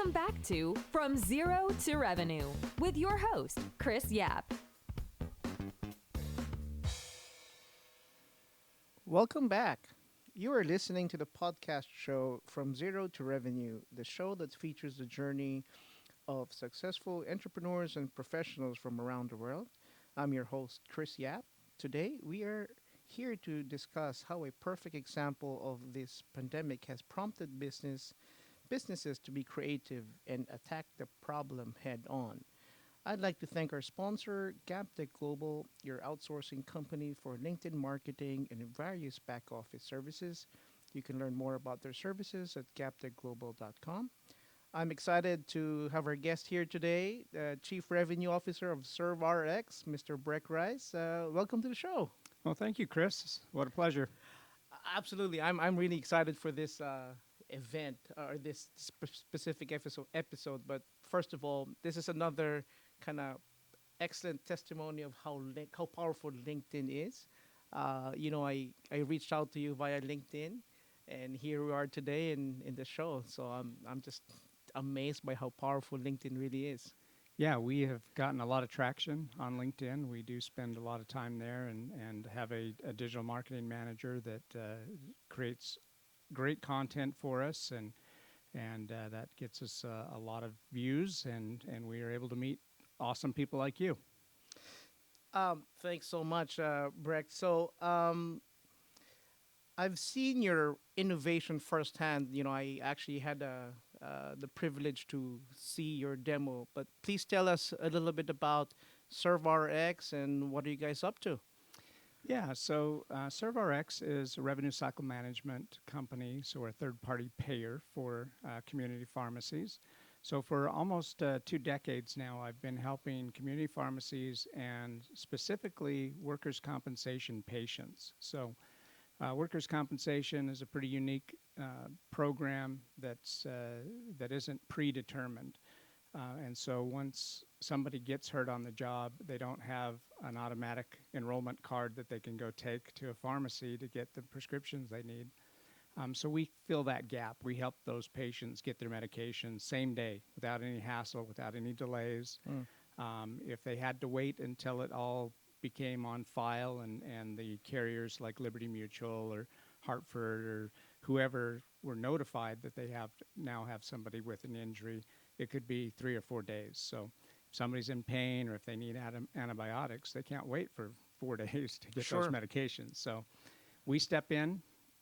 Welcome back to From Zero to Revenue with your host, Chris Yap. Welcome back. You are listening to the podcast show From Zero to Revenue, the show that features the journey of successful entrepreneurs and professionals from around the world. I'm your host, Chris Yap. Today, we are here to discuss how a perfect example of this pandemic has prompted businesses to be creative and attack the problem head on. I'd like to thank our sponsor, GapTech Global, your outsourcing company for LinkedIn marketing and various back office services. You can learn more about their services at gaptechglobal.com. I'm excited to have our guest here today, Chief Revenue Officer of ServRx, Mr. Breck Rice. Welcome to the show. Well, thank you, Chris. What a pleasure. Absolutely, I'm really excited for this event or this specific episode. But first of all, this is another kind of excellent testimony of how powerful LinkedIn is. I reached out to you via LinkedIn, and here we are today in the show. So I'm just amazed by how powerful LinkedIn really is. Yeah, we have gotten a lot of traction on LinkedIn. We do spend a lot of time there and have a digital marketing manager that creates great content for us, and that gets us a lot of views, and we are able to meet awesome people like you. Thanks so much, Breck. So I've seen your innovation firsthand. I actually had the privilege to see your demo. But please tell us a little bit about ServRx and what are you guys up to? Yeah, so ServRx is a revenue cycle management company, so we're a third-party payer for community pharmacies. So for almost 2 decades now, I've been helping community pharmacies and specifically workers' compensation patients. So workers' compensation is a pretty unique program that isn't predetermined. And so once somebody gets hurt on the job, they don't have an automatic enrollment card that they can go take to a pharmacy to get the prescriptions they need. So we fill that gap. We help those patients get their medication same day without any hassle, without any delays. If they had to wait until it all became on file and the carriers like Liberty Mutual or Hartford or whoever were notified that they now have somebody with an injury, it could be 3 or 4 days. So if somebody's in pain or if they need antibiotics, they can't wait for 4 days to get those medications. So we step in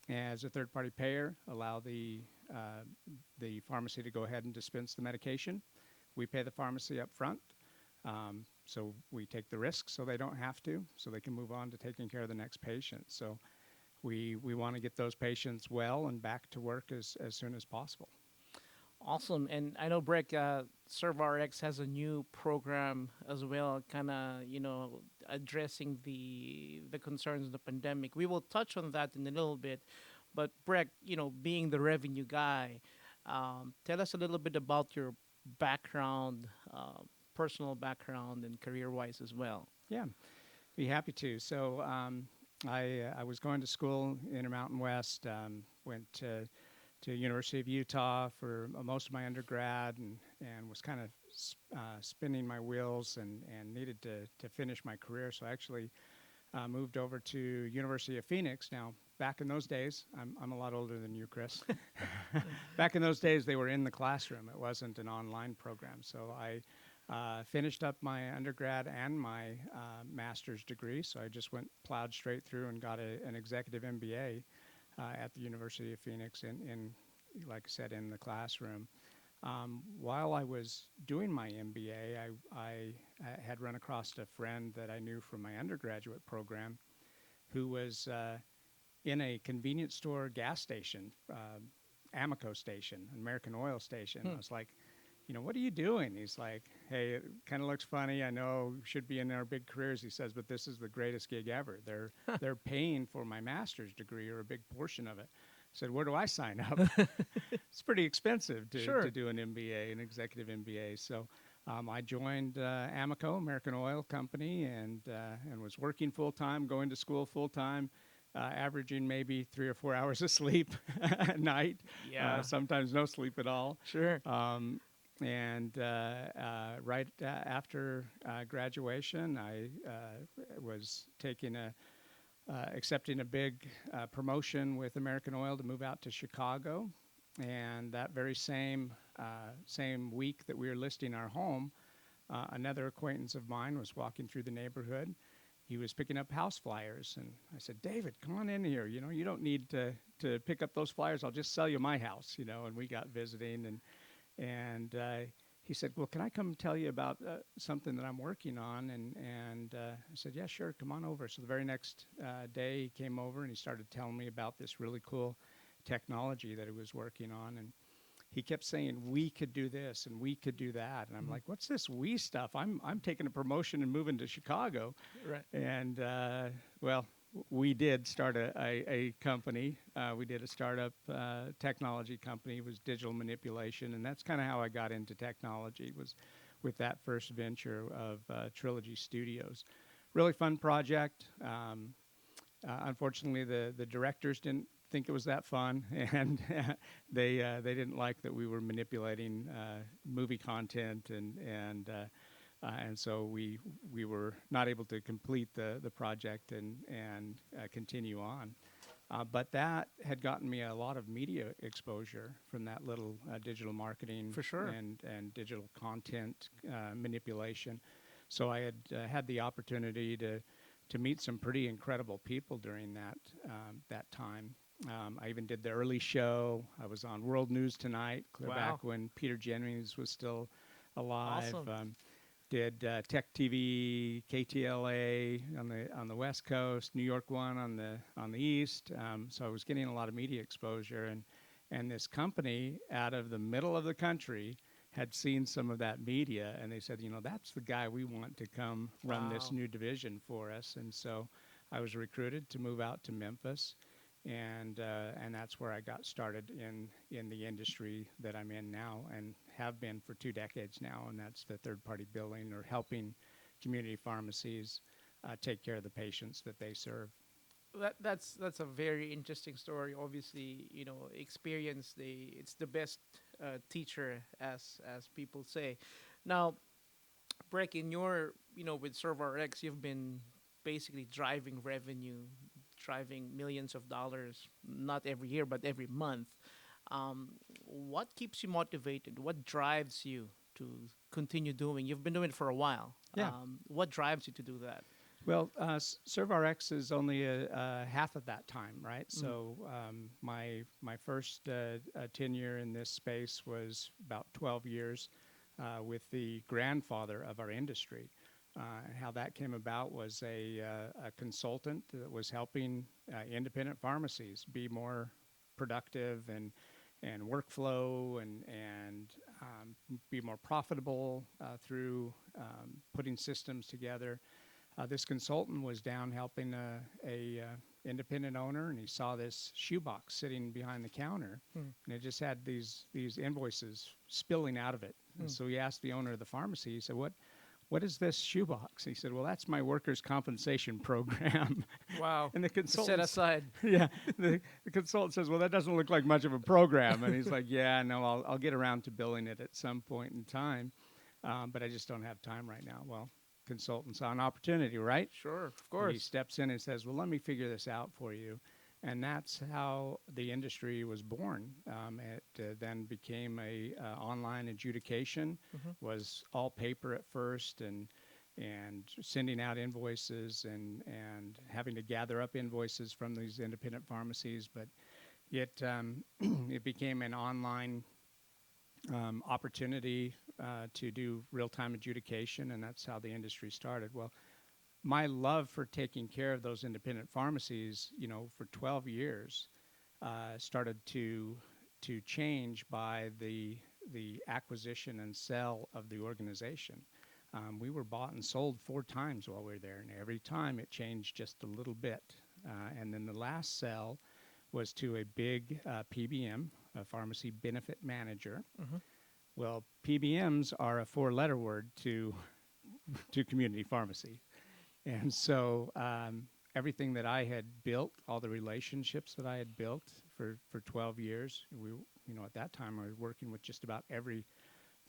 as a third-party payer, allow the pharmacy to go ahead and dispense the medication. We pay the pharmacy up front. So we take the risk so they don't have to, so they can move on to taking care of the next patient. So we want to get those patients well and back to work as soon as possible. Awesome. And I know, Breck, ServRx has a new program as well, kind of, addressing the concerns of the pandemic. We will touch on that in a little bit. But, Breck, being the revenue guy, tell us a little bit about your background, personal background, and career-wise as well. Yeah, be happy to. So I was going to school in Intermountain West, went to University of Utah for most of my undergrad and was kind of spinning my wheels and needed to finish my career. So I actually moved over to University of Phoenix. Now, back in those days, I'm a lot older than you, Chris. Back in those days, they were in the classroom. It wasn't an online program. So I finished up my undergrad and my master's degree. So I just plowed straight through and got an executive MBA. At the University of Phoenix in, like I said, in the classroom. While I was doing my MBA, I had run across a friend that I knew from my undergraduate program who was in a convenience store gas station, Amoco station, American Oil station. I was like, what are you doing? He's like, hey, it kind of looks funny. I know should be in our big careers, he says, but this is the greatest gig ever. They're paying for my master's degree or a big portion of it. I said, where do I sign up? It's pretty expensive to do an MBA, an executive MBA. So I joined Amoco, American Oil Company, and was working full-time, going to school full-time, averaging maybe 3 or 4 hours of sleep at night. Yeah. Sometimes no sleep at all. Sure. And right after graduation, I was accepting a big promotion with American Oil to move out to Chicago. And that very same week that we were listing our home, another acquaintance of mine was walking through the neighborhood. He was picking up house flyers, and I said, "David, come on in here. You know, you don't need to pick up those flyers. I'll just sell you my house." You know, and we got visiting, and he said, "Well, can I come tell you about something that I'm working on?" And I said, "Yeah, sure. Come on over." So the very next day, he came over and he started telling me about this really cool technology that he was working on, and he kept saying we could do this and we could do that, and I'm like, "What's this we stuff? I'm taking a promotion and moving to Chicago." Right. And well, we did start a company. We did a startup technology company. It was digital manipulation, and that's kind of how I got into technology. Was with that first venture of Trilogy Studios. Really fun project. Unfortunately, the directors didn't think it was that fun, and they didn't like that we were manipulating movie content, and so we were not able to complete the project and continue on. But that had gotten me a lot of media exposure from that little digital marketing For sure. and digital content manipulation. So I had the opportunity to meet some pretty incredible people during that time. I even did the early show. I was on World News Tonight, clear Wow. back when Peter Jennings was still alive. Awesome. Did Tech TV, KTLA on the West Coast, New York One on the East. So I was getting a lot of media exposure, and this company out of the middle of the country had seen some of that media, and they said, that's the guy we want to come run this Wow. new division for us. And so I was recruited to move out to Memphis, and that's where I got started in the industry that I'm in now and have been for 2 decades now, and that's the third-party billing or helping community pharmacies take care of the patients that they serve. That's a very interesting story. Obviously, experience it's the best teacher, as people say. Now, Breck, in your with ServRx, you've been basically driving revenue, driving millions of dollars, not every year but every month. What keeps you motivated? What drives you to continue doing? You've been doing it for a while. Yeah. What drives you to do that? Well, ServRx is only half of that time, right? So my first tenure in this space was about 12 years with the grandfather of our industry. How that came about was a consultant that was helping independent pharmacies be more productive and workflow and be more profitable through putting systems together. This consultant was down helping a independent owner, and he saw this shoebox sitting behind the counter, and it just had these invoices spilling out of it. And so he asked the owner of the pharmacy, he said, what is this shoebox? He said, "Well, that's my workers' compensation program." Wow. And the Set consultant aside. yeah, the consultant says, "Well, that doesn't look like much of a program." And he's like, "Yeah, no, I'll get around to billing it at some point in time, but I just don't have time right now." Well, consultant saw an opportunity, right? Sure, of And course. he steps in and says, "Well, let me figure this out for you." And that's how the industry was born. It then became a online adjudication. Was all paper at first, and sending out invoices and having to gather up invoices from these independent pharmacies. But it it became an online opportunity to do real-time adjudication, and that's how the industry started. Well, my love for taking care of those independent pharmacies, for 12 years, started to change by the acquisition and sell of the organization. We were bought and sold 4 times while we were there, and every time it changed just a little bit. And then the last sell was to a big PBM, a pharmacy benefit manager. Well, PBMs are a 4-letter word to community pharmacy. And so everything that I had built, all the relationships that I had built for 12 years, at that time I was working with just about every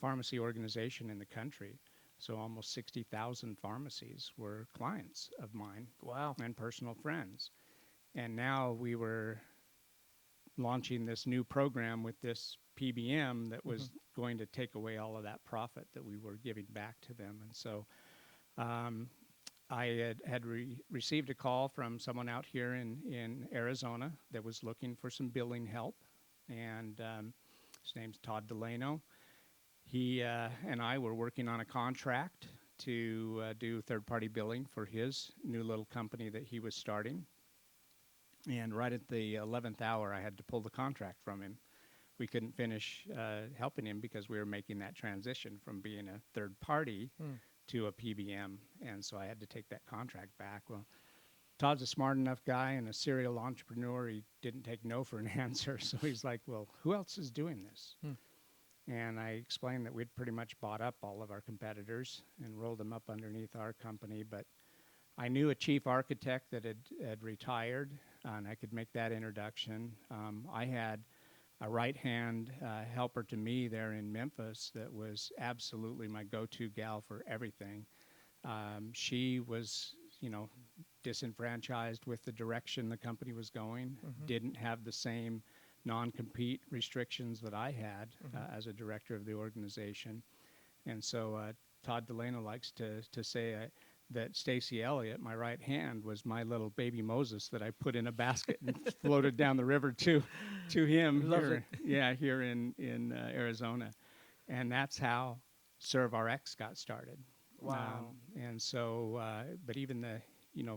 pharmacy organization in the country. So almost 60,000 pharmacies were clients of mine Wow. and personal friends. And now we were launching this new program with this PBM that was going to take away all of that profit that we were giving back to them. And so I had received a call from someone out here in Arizona that was looking for some billing help. And his name's Todd Delano. He and I were working on a contract to do third-party billing for his new little company that he was starting. And right at the 11th hour, I had to pull the contract from him. We couldn't finish helping him because we were making that transition from being a third party to a PBM. And so I had to take that contract back. Well, Todd's a smart enough guy and a serial entrepreneur. He didn't take no for an answer. So he's like, well, who else is doing this? And I explained that we'd pretty much bought up all of our competitors and rolled them up underneath our company. But I knew a chief architect that had retired, and I could make that introduction. I had a right-hand helper to me there in Memphis that was absolutely my go-to gal for everything. She was, disenfranchised with the direction the company was going, didn't have the same non-compete restrictions that I had as a director of the organization. And so Todd Delano likes to say that Stacy Elliott, my right hand, was my little baby Moses that I put in a basket and floated down the river to him here in Arizona. And that's how ServRx got started. Wow. And so, but even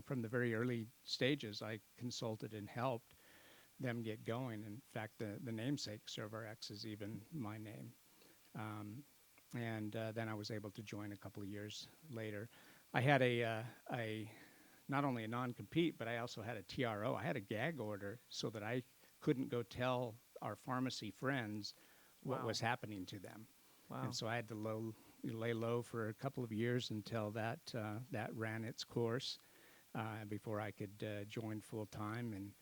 from the very early stages, I consulted and helped them get going. In fact, the namesake ServRx is even my name. And then I was able to join a couple of years later. I had a not only a non-compete, but I also had a TRO. I had a gag order so that I couldn't go tell our pharmacy friends what was happening to them. Wow. And so I had to lay low for a couple of years until that ran its course before I could join full time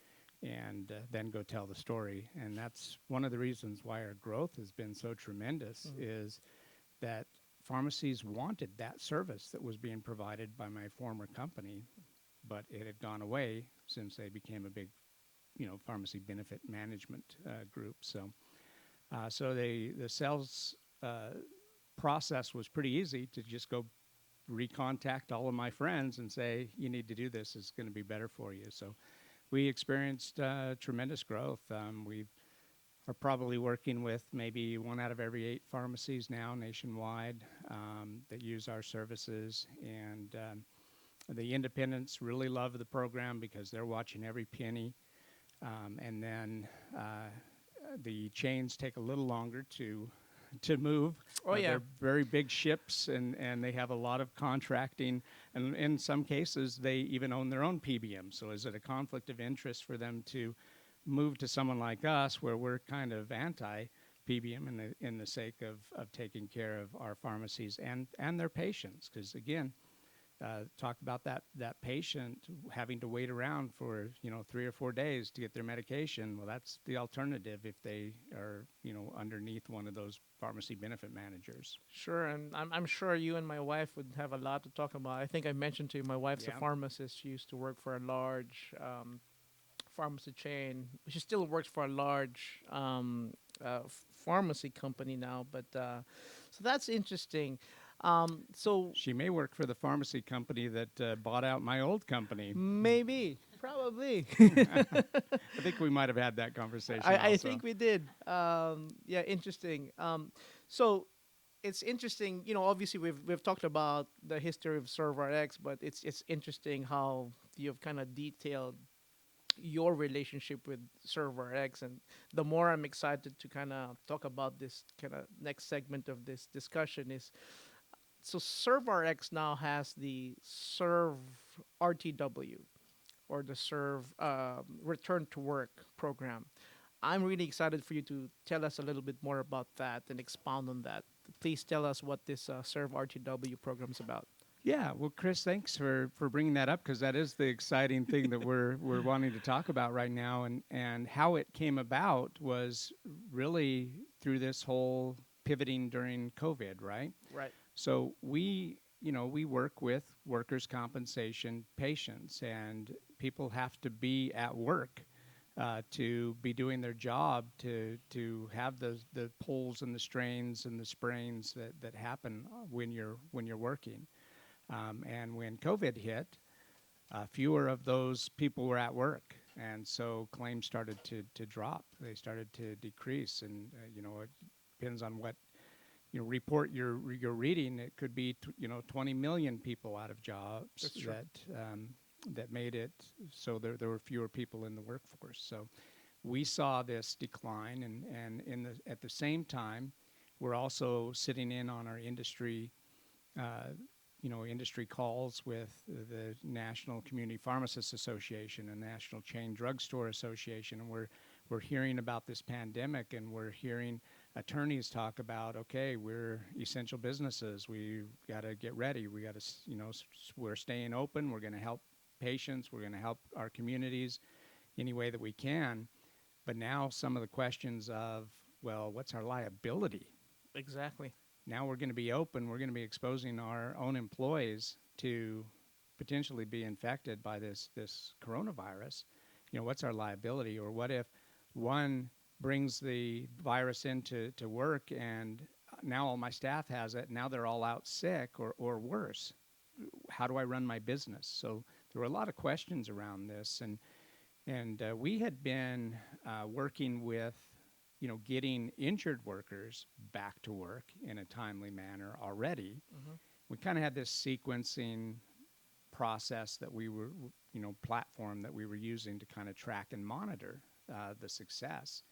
and then go tell the story. And that's one of the reasons why our growth has been so tremendous is that pharmacies wanted that service that was being provided by my former company, but it had gone away since they became a big, pharmacy benefit management group. So the sales process was pretty easy to just go recontact all of my friends and say, you need to do this, it's going to be better for you. So we experienced tremendous growth. We are probably working with maybe 1 out of every 8 pharmacies now nationwide that use our services. And the independents really love the program because they're watching every penny. And then the chains take a little longer to move. They're very big ships, and they have a lot of contracting. And in some cases, they even own their own PBM. So is it a conflict of interest for them to move to someone like us where we're kind of anti-PBM in the sake of taking care of our pharmacies and their patients? Because, again, talk about that patient having to wait around for 3 or 4 days to get their medication. Well, that's the alternative if they are underneath one of those pharmacy benefit managers. Sure, and I'm sure you and my wife would have a lot to talk about. I think I mentioned to you my wife's a pharmacist. She used to work for a large pharmacy chain. She still works for a large pharmacy company now, but so that's interesting. So she may work for the pharmacy company that bought out my old company. Maybe, probably. I think we might have had that conversation. I think we did. Interesting. So it's interesting. Obviously we've talked about the history of ServRx, but it's interesting how you've kind of detailed your relationship with ServRx, and the more I'm excited to kind of talk about this kind of next segment of this discussion is. So ServRx now has the Serve RTW, or the Serve Return to Work program. I'm really excited for you to tell us a little bit more about that and expound on that. Please tell us what this Serve RTW program is about. Yeah, well, Chris, thanks for bringing that up, because that is the exciting thing that we're wanting to talk about right now. And how it came about was really through this whole pivoting during COVID, right? Right. So we work with workers' compensation patients, and people have to be at work to be doing their job to have the pulls and the strains and the sprains that happen when you're working. And when COVID hit, fewer of those people were at work, and so claims started to drop. They started to decrease, and it depends on what report you're reading. It could be 20 million people out of jobs that made it so there were fewer people in the workforce. So we saw this decline, and at the same time, we're also sitting in on our industry industry calls with the National Community Pharmacists Association and National Chain Drugstore Association, and we're hearing about this pandemic, and we're hearing attorneys talk about, okay, we're essential businesses, we got to get ready, we got to, we're staying open, we're going to help patients, we're going to help our communities any way that we can. But now some of the questions of, well, what's our liability? Exactly. Now we're going to be open, we're going to be exposing our own employees to potentially be infected by this coronavirus. What's our liability? Or what if one brings the virus into work, and now all my staff has it, now they're all out sick, or worse? How do I run my business? So there were a lot of questions around this, and we had been working with getting injured workers back to work in a timely manner already. Mm-hmm. We kind of had this sequencing process that we were, platform that we were using to kind of track and monitor the success.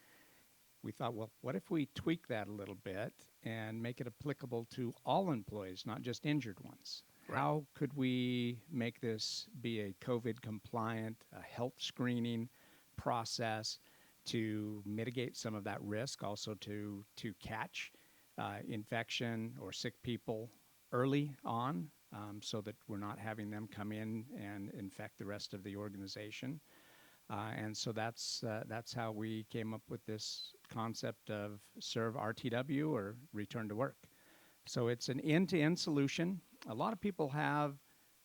We thought, well, what if we tweak that a little bit and make it applicable to all employees, not just injured ones? Right. How could we make this be a COVID compliant health screening process to mitigate some of that risk, also to catch infection or sick people early on, so that we're not having them come in and infect the rest of the organization. And so that's how we came up with this concept of ServRTW, or return to work. So it's an end-to-end solution. A lot of people have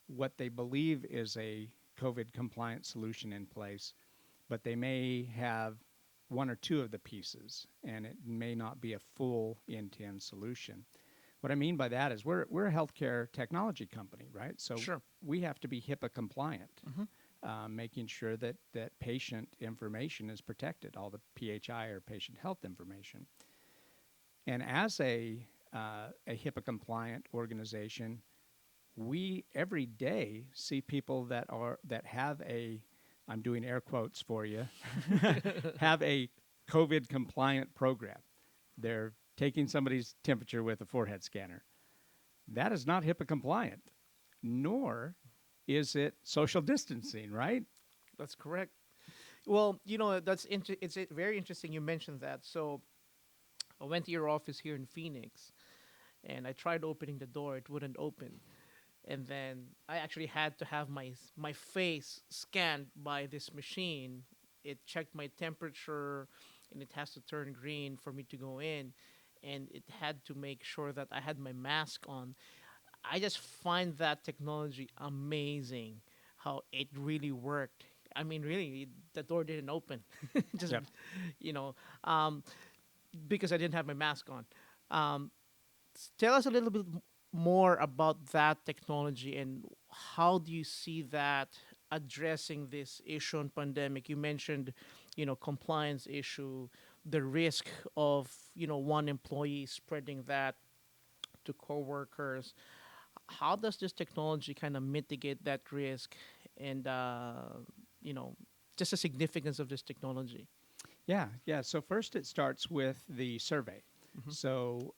what they believe is a COVID compliant solution in place, but they may have one or two of the pieces, and it may not be a full end-to-end solution. What I mean by that is we're a healthcare technology company, right? So Sure. we have to be HIPAA compliant, Mm-hmm. making sure that patient information is protected, all the PHI or patient health information. And as a HIPAA compliant organization, we every day see people that have a, I'm doing air quotes for you, have a COVID compliant program. They're taking somebody's temperature with a forehead scanner. That is not HIPAA compliant, nor is it social distancing, right? That's correct. Well, it's very interesting you mentioned that. So I went to your office here in Phoenix, and I tried opening the door. It wouldn't open. And then I actually had to have my face scanned by this machine. It checked my temperature, and it has to turn green for me to go in. And it had to make sure that I had my mask on. I just find that technology amazing, how it really worked. I mean, really, the door didn't open. Just, Yep. Because I didn't have my mask on. Tell us a little bit more about that technology, and how do you see that addressing this issue on pandemic? You mentioned, compliance issue, the risk of, one employee spreading that to coworkers. How does this technology kind of mitigate that risk, and, just the significance of this technology? Yeah. So first it starts with the survey. Mm-hmm. So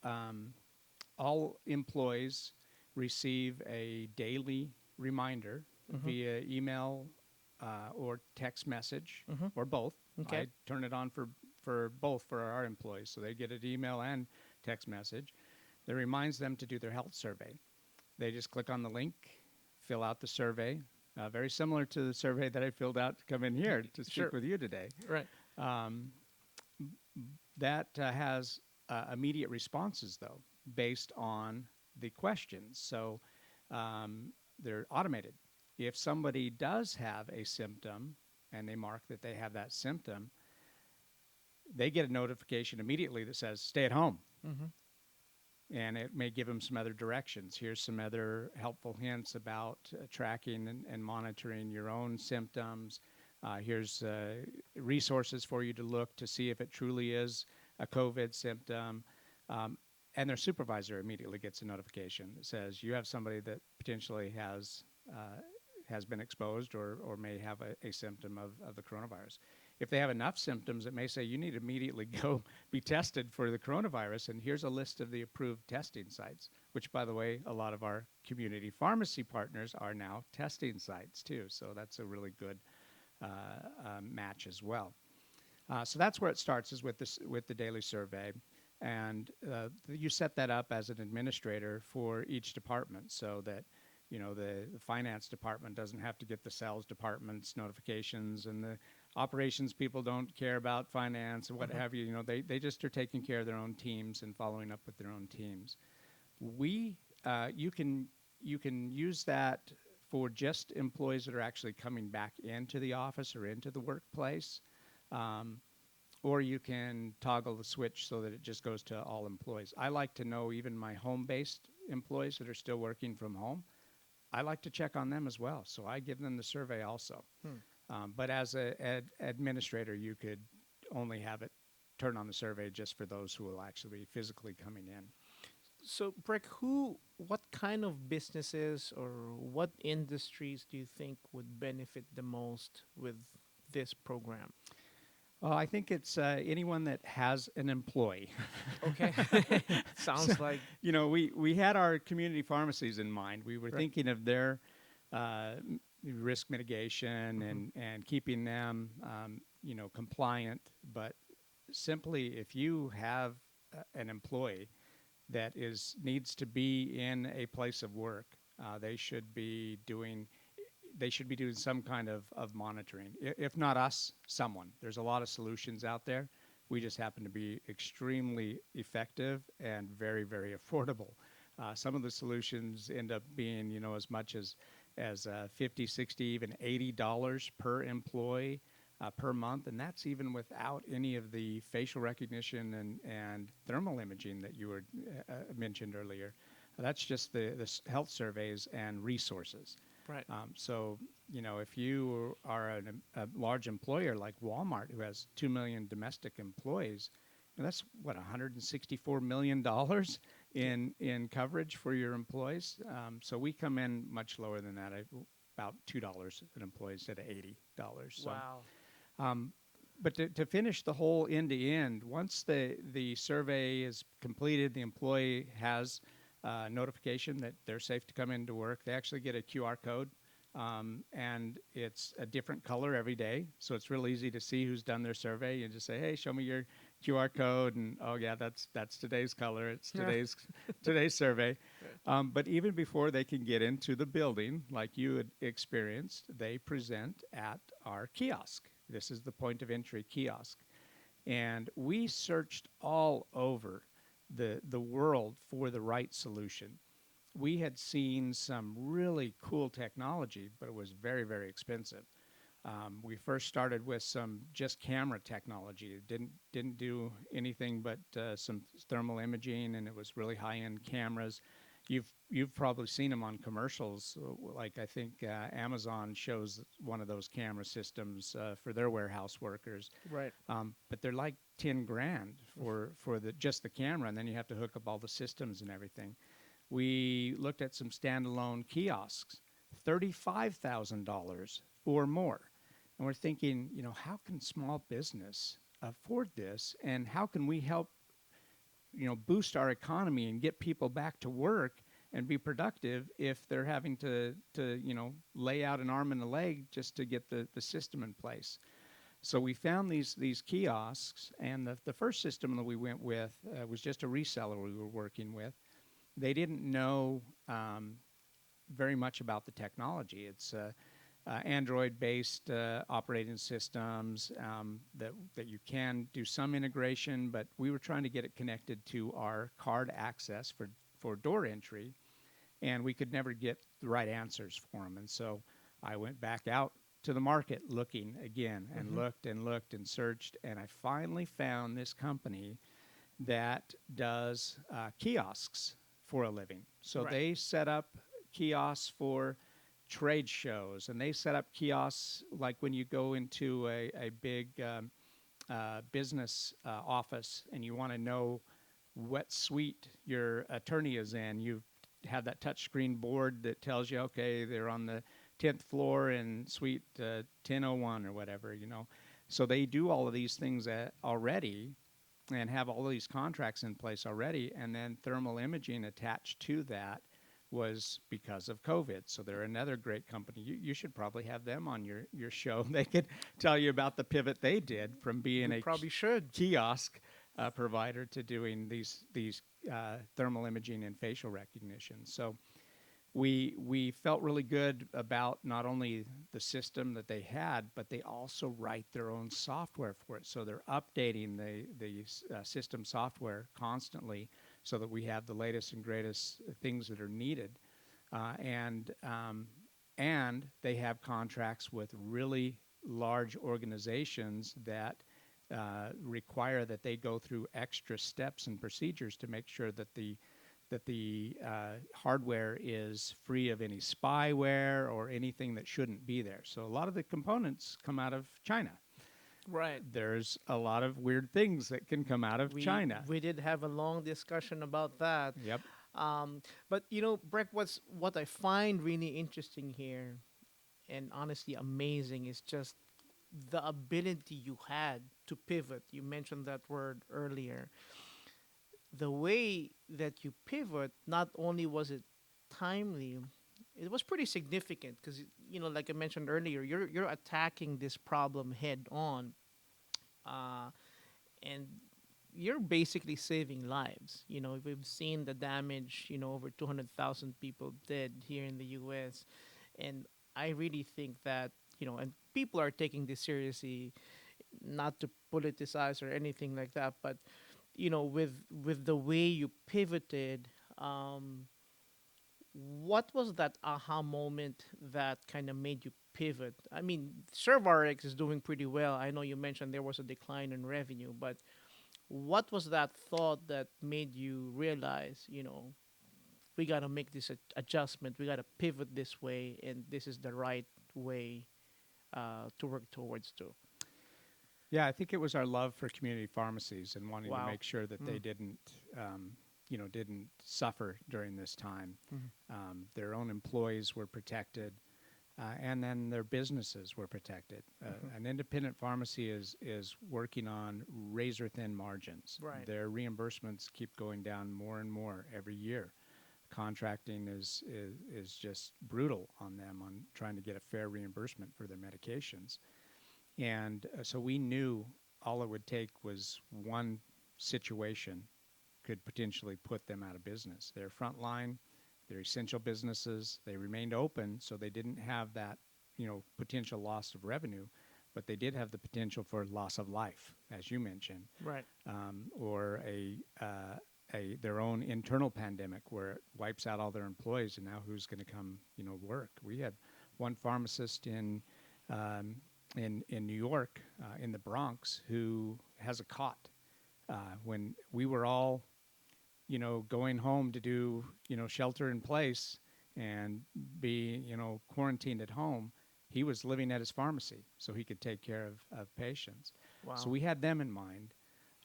all employees receive a daily reminder via email or text message, or both. Okay. I turn it on for both for our employees, so they get an email and text message that reminds them to do their health survey. They just click on the link, fill out the survey, very similar to the survey that I filled out to come in here to speak Sure. with you today. Right. That has immediate responses, though, based on the questions. So they're automated. If somebody does have a symptom and they mark that they have that symptom, they get a notification immediately that says, stay at home. Mm-hmm. And it may give them some other directions. Here's some other helpful hints about tracking and monitoring your own symptoms. Here's resources for you to look to see if it truly is a COVID symptom. And their supervisor immediately gets a notification that says you have somebody that potentially has been exposed or may have a symptom of the coronavirus. If they have enough symptoms, it may say you need to immediately go be tested for the coronavirus, and here's a list of the approved testing sites, which, by the way, a lot of our community pharmacy partners are now testing sites too, so that's a really good match as well. So that's where it starts, is with the daily survey, and you set that up as an administrator for each department so that the finance department doesn't have to get the sales department's notifications, and the operations people don't care about finance and what have you. They just are taking care of their own teams and following up with their own teams. You can use that for just employees that are actually coming back into the office or into the workplace, or you can toggle the switch so that it just goes to all employees. I like to know even my home-based employees that are still working from home. I like to check on them as well, so I give them the survey also. But as an administrator, you could only have it turn on the survey just for those who will actually be physically coming in. So, Breck, what kind of businesses or what industries do you think would benefit the most with this program? Well, I think it's anyone that has an employee. Okay. Sounds like... We had our community pharmacies in mind. We were Right. thinking of their risk mitigation and keeping them, compliant. But simply, if you have an employee that needs to be in a place of work, they should be doing some kind of monitoring. If not us, someone. There's a lot of solutions out there. We just happen to be extremely effective and very, very affordable. Some of the solutions end up being, as much as $50, $60, even $80 per employee per month, and that's even without any of the facial recognition and thermal imaging that you were mentioned earlier. That's just the health surveys and resources. Right. So, if you are a large employer like Walmart, who has 2 million domestic employees, that's $164 million in coverage for your employees. So we come in much lower than that, about $2 an employee instead of $80. So, Wow. but to finish the whole end-to-end, once the survey is completed, the employee has notification that they're safe to come into work. They actually get a QR code, and it's a different color every day, so it's real easy to see who's done their survey. You just say, hey, show me your QR code, and oh yeah, that's today's color. It's today's survey. But even before they can get into the building, like you had experienced, they present at our kiosk. This is the point of entry kiosk, and we searched all over the world for the right solution. We had seen some really cool technology, but it was very, very expensive. We first started with some just camera technology. It didn't do anything but some thermal imaging, and it was really high-end cameras. You've probably seen them on commercials, like I think Amazon shows one of those camera systems for their warehouse workers. Right. But they're like $10,000 for just the camera, and then you have to hook up all the systems and everything. We looked at some standalone kiosks, $35,000 or more, and we're thinking, how can small business afford this, and how can we help boost our economy and get people back to work and be productive if they're having to lay out an arm and a leg just to get the system in place. So we found these kiosks, and the first system that we went with was just a reseller we were working with. They didn't know very much about the technology. It's Android-based operating systems that you can do some integration, but we were trying to get it connected to our card access for door entry, and we could never get the right answers for them. And so I went back out to the market looking again and looked and looked and searched, and I finally found this company that does kiosks for a living. So Right. they set up kiosks for trade shows, and they set up kiosks like when you go into a big business office and you want to know what suite your attorney is in. You have that touchscreen board that tells you, okay, they're on the 10th floor in suite 1001 or whatever, you know. So they do all of these things already and have all of these contracts in place already, and then thermal imaging attached to that was because of COVID. So they're another great company. You should probably have them on your show. They could tell you about the pivot they did from being We a probably should. kiosk provider to doing these thermal imaging and facial recognition. So we felt really good about not only the system that they had, but they also write their own software for it. So they're updating the system software constantly so that we have the latest and greatest things that are needed. And they have contracts with really large organizations that require that they go through extra steps and procedures to make sure that the hardware is free of any spyware or anything that shouldn't be there. So a lot of the components come out of China. Right. There's a lot of weird things that can come out of China. We did have a long discussion about that. Yep. But you know, Breck, what I find really interesting here, and honestly amazing, is just the ability you had to pivot. You mentioned that word earlier. The way that you pivot, not only was it timely, it was pretty significant because, you know, like I mentioned earlier, you're attacking this problem head on, and you're basically saving lives. You know, we've seen the damage. You know, over 200,000 people dead here in the U.S., and I really think that, you know, and people are taking this seriously, not to politicize or anything like that, but you know, with the way you pivoted, what was that aha moment that kind of made you pivot? I mean, ServRx is doing pretty well. I know you mentioned there was a decline in revenue, but what was that thought that made you realize, you know, we got to make this adjustment, we got to pivot this way, and this is the right way to work towards too? Yeah, I think it was our love for community pharmacies and wanting to Wow. make sure that they didn't suffer during this time. Their own employees were protected, and then their businesses were protected. An independent pharmacy is working on razor-thin margins. Right. Their reimbursements keep going down more and more every year. Contracting is just brutal on them on trying to get a fair reimbursement for their medications. And so we knew all it would take was one situation could potentially put them out of business. They're frontline, they're essential businesses, they remained open, so they didn't have that, you know, potential loss of revenue, but they did have the potential for loss of life, as you mentioned, Right. or their own internal pandemic where it wipes out all their employees, and now who's going to come, you know, work? We had one pharmacist in New York, in the Bronx, who has a cot. When we were all, you know, going home to do, you know, shelter in place and be, you know, quarantined at home, he was living at his pharmacy so he could take care of patients. Wow. So we had them in mind.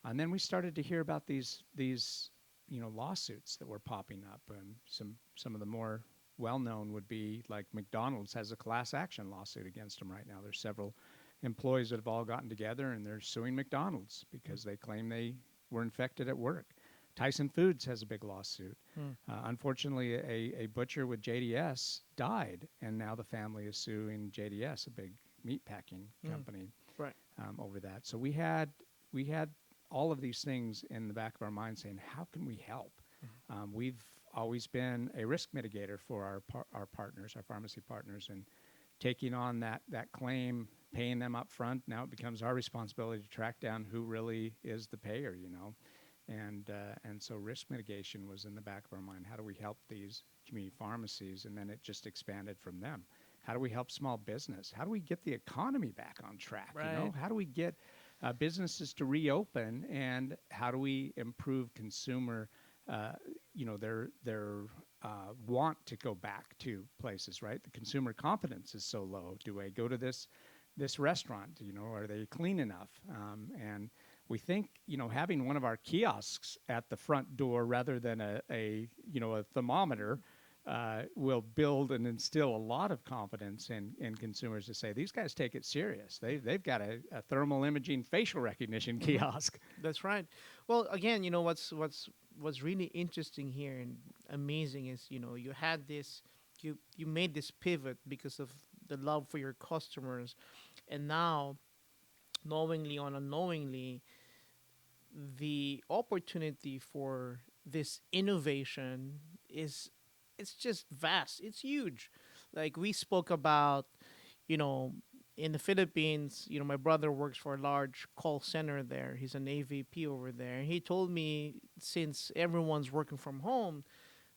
And then we started to hear about these you know, lawsuits that were popping up. And some of the more well-known would be like McDonald's has a class action lawsuit against them right now. There's several employees that have all gotten together and they're suing McDonald's because they claim they were infected at work. Tyson Foods has a big lawsuit. Unfortunately, a butcher with JDS died, and now the family is suing JDS, a big meat packing company, Right. over that. So we had all of these things in the back of our mind saying, how can we help? We've always been a risk mitigator for our partners, our pharmacy partners, and taking on that claim, paying them up front. Now it becomes our responsibility to track down who really is the payer, and so risk mitigation was in the back of our mind. How do we help these community pharmacies? And then it just expanded from them. How do we help small business? How do we get the economy back on track? Right. How do we get businesses to reopen, and how do we improve consumer, their want to go back to places, right? The consumer confidence is so low. Do I go to this restaurant? Are they clean enough? And we think, having one of our kiosks at the front door rather than a thermometer will build and instill a lot of confidence in consumers to say, these guys take it serious. They've got a thermal imaging facial recognition kiosk. That's right. Well, again, what's really interesting here and amazing is, you had this, you made this pivot because of the love for your customers, and now, knowingly or unknowingly, the opportunity for this innovation it's just vast. It's huge. Like we spoke about, in the Philippines, my brother works for a large call center there. He's an AVP over there. He told me since everyone's working from home,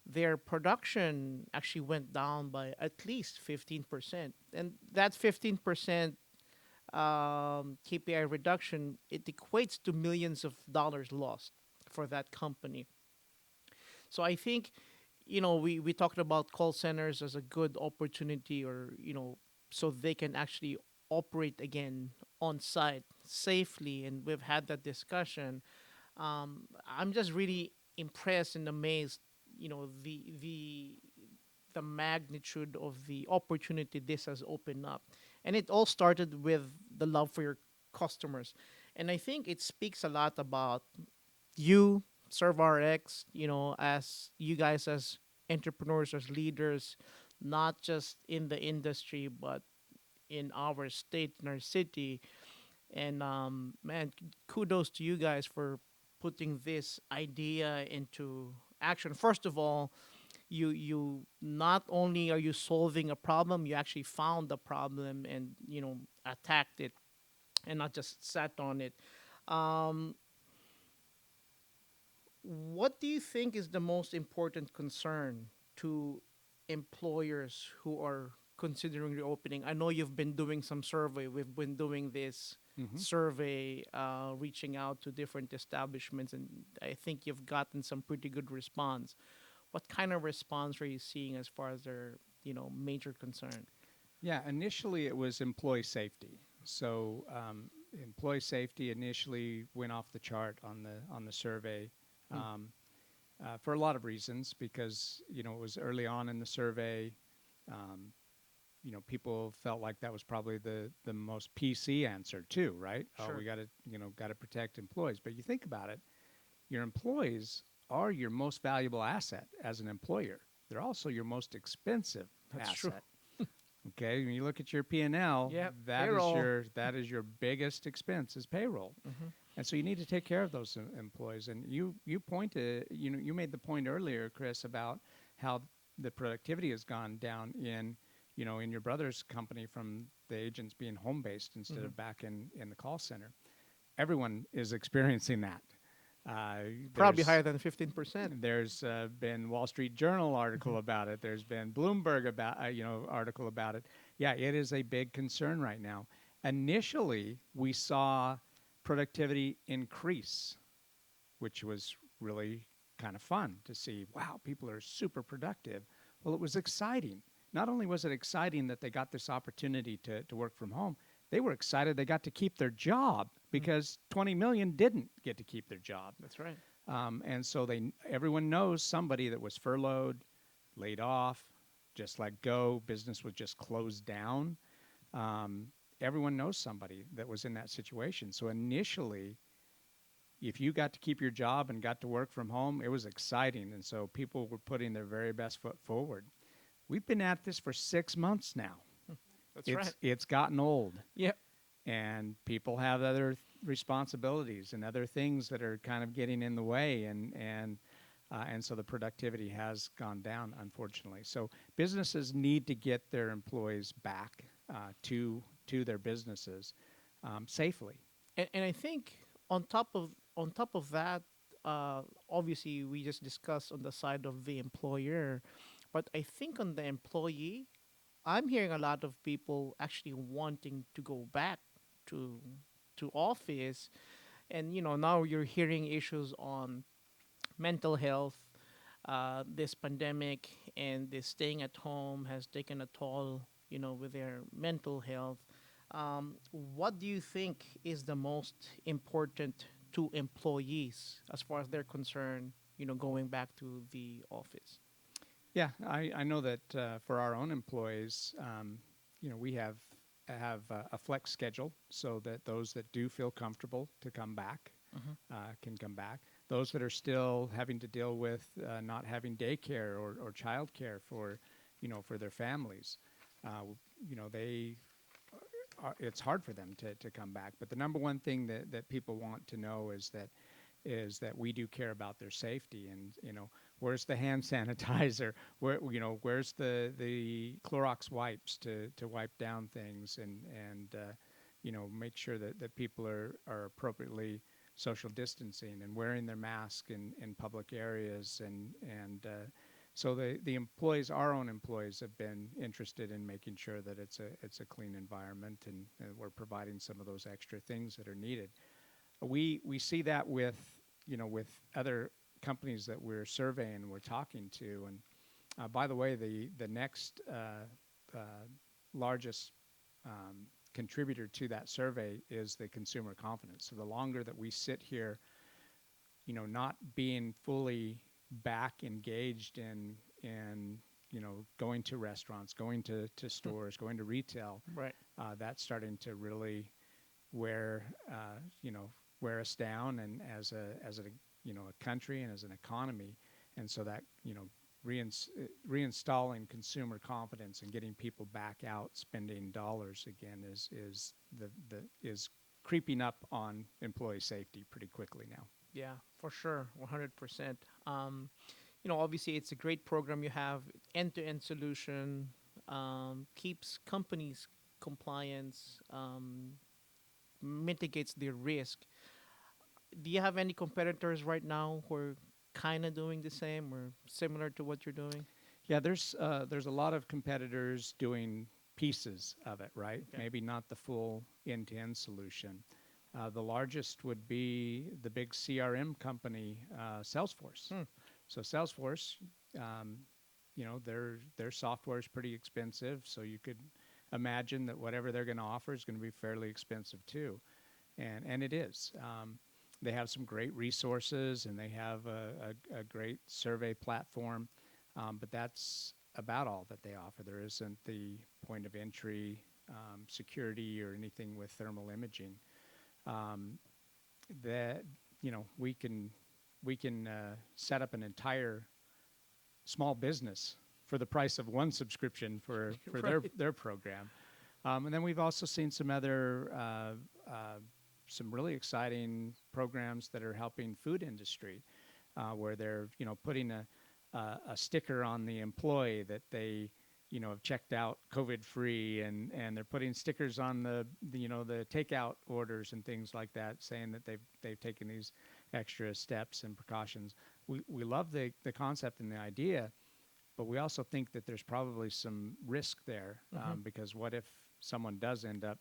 their production actually went down by at least 15%. And that 15% KPI reduction, it equates to millions of dollars lost for that company. So I think, we talked about call centers as a good opportunity, or, so they can actually operate again on site safely. And we've had that discussion. I'm just really impressed and amazed, the magnitude of the opportunity this has opened up. And it all started with the love for your customers. And I think it speaks a lot about you, ServRx, as you guys as entrepreneurs, as leaders, not just in the industry, but in our state, in our city. And man, kudos to you guys for putting this idea into action. First of all, you not only are you solving a problem, you actually found the problem and attacked it, and not just sat on it. Um, what do you think is the most important concern to employers who are considering reopening? I know you've been doing some survey. We've been doing this survey, reaching out to different establishments, and I think you've gotten some pretty good response. What kind of response are you seeing as far as their, major concern? Yeah, initially it was employee safety. So employee safety initially went off the chart on the survey for a lot of reasons, because it was early on in the survey. People felt like that was probably the most PC answer too, right? Sure. Oh, we got to protect employees. But you think about it, your employees are your most valuable asset as an employer. They're also your most expensive That's asset. true. Okay, when you look at your P&L, Yep, that payroll. that is your biggest expense is payroll. And so you need to take care of those employees. And you pointed, you made the point earlier, Chris, about how the productivity has gone down in your brother's company from the agents being home based instead of back in the call center. Everyone is experiencing that. Probably higher than 15%. There's been Wall Street Journal article about it. There's been Bloomberg about article about it. Yeah, it is a big concern right now. Initially, we saw productivity increase, which was really kind of fun to see. Wow, people are super productive. Well, it was exciting. Not only was it exciting that they got this opportunity to work from home, they were excited they got to keep their job, because 20 million didn't get to keep their job. That's right. And so everyone knows somebody that was furloughed, laid off, just let go, business was just closed down. Everyone knows somebody that was in that situation. So initially, if you got to keep your job and got to work from home, it was exciting. And so people were putting their very best foot forward. We've been at this for 6 months now. That's right. It's gotten old. Yep. And people have other responsibilities and other things that are kind of getting in the way, and so the productivity has gone down, unfortunately. So businesses need to get their employees back to their businesses safely. And I think on top of that, obviously we just discussed on the side of the employer, but I think on the employee, I'm hearing a lot of people actually wanting to go back to office, and now you're hearing issues on mental health. This pandemic and this staying at home has taken a toll, with their mental health. What do you think is the most important to employees as far as they're concerned, going back to the office? Yeah, I know that for our own employees, we have a flex schedule so that those that do feel comfortable to come back can come back. Those that are still having to deal with not having daycare or childcare for their families, they it's hard for them to come back. But the number one thing that people want to know is that we do care about their safety. And where's the hand sanitizer? Where's the Clorox wipes to wipe down things and make sure that people are appropriately social distancing and wearing their mask in public areas. So the employees, our own employees, have been interested in making sure that it's a clean environment, and we're providing some of those extra things that are needed. We see that with other companies that we're surveying, we're talking to, and by the way, the next largest contributor to that survey is the consumer confidence. So the longer that we sit here, not being fully back engaged in going to restaurants, going to stores, going to retail, Right. that's starting to really wear us down, and as a country and as an economy. And so that reinstalling consumer confidence and getting people back out spending dollars again is creeping up on employee safety pretty quickly now. Yeah, for sure, 100%. Obviously, it's a great program you have, end-to-end solution, keeps companies compliance, mitigates their risk. Do you have any competitors right now who are kind of doing the same or similar to what you're doing? Yeah, there's a lot of competitors doing pieces of it, right? Okay. Maybe not the full end-to-end solution. The largest would be the big CRM company, Salesforce. So Salesforce, their software is pretty expensive, so you could imagine that whatever they're going to offer is going to be fairly expensive too, and it is. They have some great resources, and they have a great survey platform, but that's about all that they offer. There isn't the point of entry security or anything with thermal imaging. That we can set up an entire small business for the price of one subscription for Right. their program. And then we've also seen some other some really exciting programs that are helping food industry, where they're putting a sticker on the employee that they have checked out COVID free, and they're putting stickers on the takeout orders and things like that, saying that they've taken these extra steps and precautions. We love the concept and the idea, but we also think that there's probably some risk there, because what if someone does end up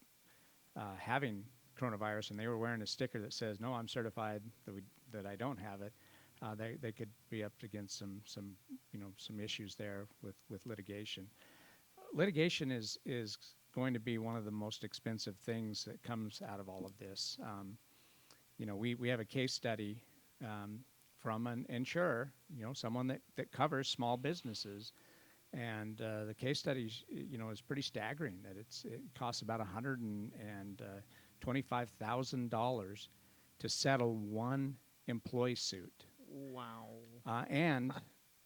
having coronavirus and they were wearing a sticker that says, "No, I'm certified that I don't have it." They could be up against some issues there with litigation. Litigation is going to be one of the most expensive things that comes out of all of this. We have a case study from an insurer, someone that covers small businesses, and the case study is pretty staggering. That it costs about $125,000 to settle one employee suit. Wow. And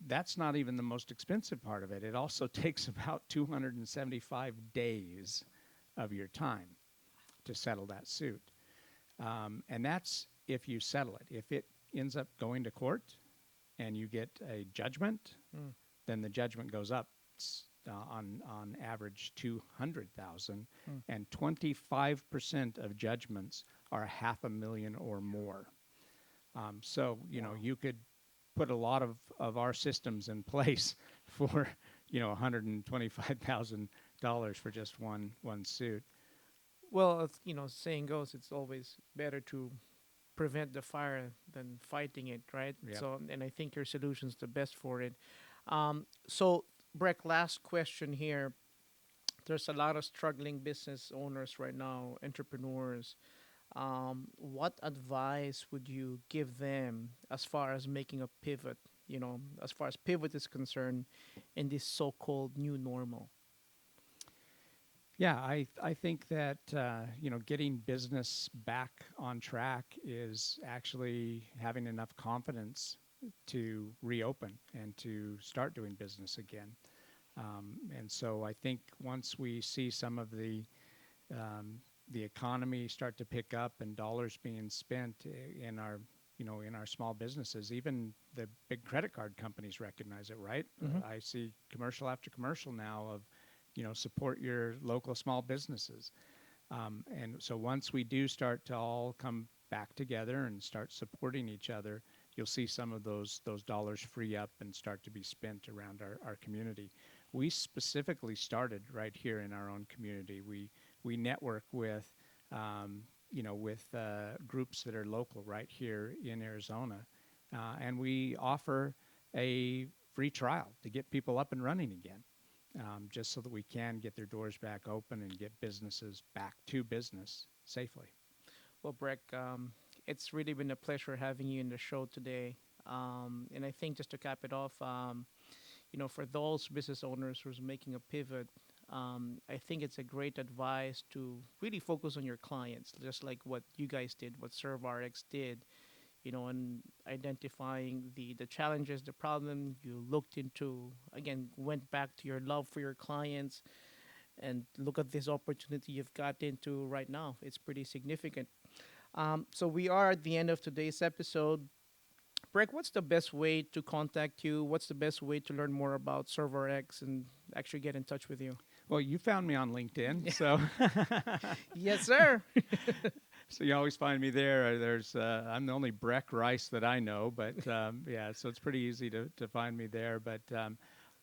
that's not even the most expensive part of it. It also takes about 275 days of your time to settle that suit. And that's if you settle it. If it ends up going to court and you get a judgment, then the judgment goes up on average 200,000, Hmm. and 25% of judgments are $500,000 or more. So Wow. you could put a lot of our systems in place for $125,000 for just one suit. Well, saying goes, it's always better to prevent the fire than fighting it, right? Yep. So, and I think your solution's the best for it. So, Breck, last question here. There's a lot of struggling business owners right now, entrepreneurs. What advice would you give them as far as making a pivot? As far as pivot is concerned, in this so-called new normal. Yeah, I think that getting business back on track is actually having enough confidence to reopen and to start doing business again. And so I think once we see some of the economy start to pick up and dollars being spent in our in our small businesses, even the big credit card companies recognize it, right? Hmm. I see commercial after commercial now of support your local small businesses. And so once we do start to all come back together and start supporting each other, you'll see some of those dollars free up and start to be spent around our community. We specifically started right here in our own community. We network with groups that are local right here in Arizona, and we offer a free trial to get people up and running again. Just so that we can get their doors back open and get businesses back to business safely. Well, Breck, it's really been a pleasure having you in the show today. And I think just to cap it off, for those business owners who's making a pivot, I think it's a great advice to really focus on your clients, just like what you guys did, what ServRx did, and identifying the challenges, the problem you looked into, again, went back to your love for your clients and look at this opportunity you've got into right now. It's pretty significant. So we are at the end of today's episode. Breck, what's the best way to contact you? What's the best way to learn more about ServRx and actually get in touch with you? Well, you found me on LinkedIn, so Yes, sir. so you always find me there. I'm the only Breck Rice that I know, but yeah, so it's pretty easy to find me there. But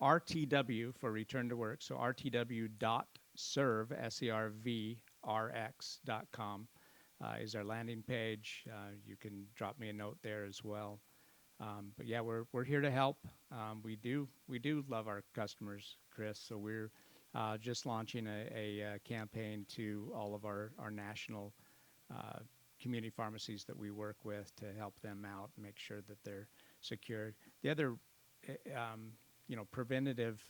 RTW for Return to Work, so rtw.serv, ServRx.com is our landing page. You can drop me a note there as well. But yeah, we're here to help. We do love our customers, Chris. So we're just launching a campaign to all of our national community pharmacies that we work with to help them out and make sure that they're secured. The other, preventative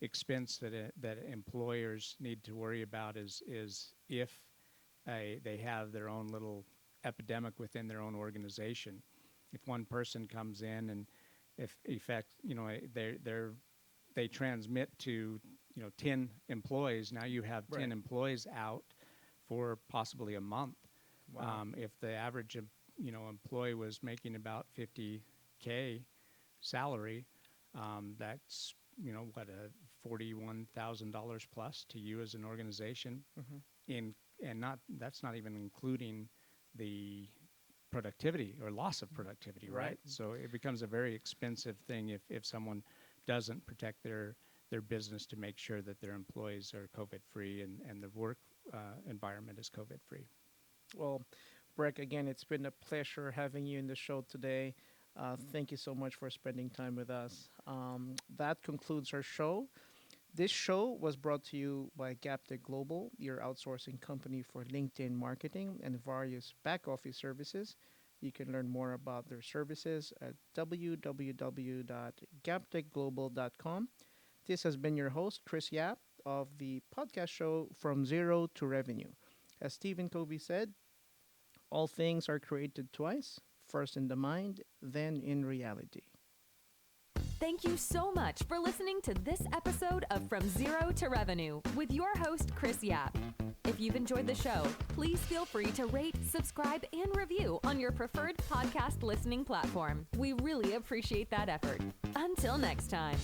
expense that employers need to worry about is if they have their own little epidemic within their own organization. If one person comes in and they transmit to 10 employees, now you have 10 Right. employees out for possibly a month. Wow. If the average employee was making about $50K salary, that's what, a $41,000 plus to you as an organization. Mhm. That's not even including the productivity or loss of productivity, right? Right. So it becomes a very expensive thing if someone doesn't protect their business to make sure that their employees are COVID free and the work environment is COVID free. Well, Breck, again, it's been a pleasure having you in the show today. Thank you so much for spending time with us. That concludes our show. This show was brought to you by GapTech Global, your outsourcing company for LinkedIn marketing and various back office services. You can learn more about their services at www.gaptechglobal.com. This has been your host, Chris Yap, of the podcast show From Zero to Revenue. As Stephen Covey said, all things are created twice, first in the mind, then in reality. Thank you so much for listening to this episode of From Zero to Revenue with your host, Chris Yap. If you've enjoyed the show, please feel free to rate, subscribe, and review on your preferred podcast listening platform. We really appreciate that effort. Until next time.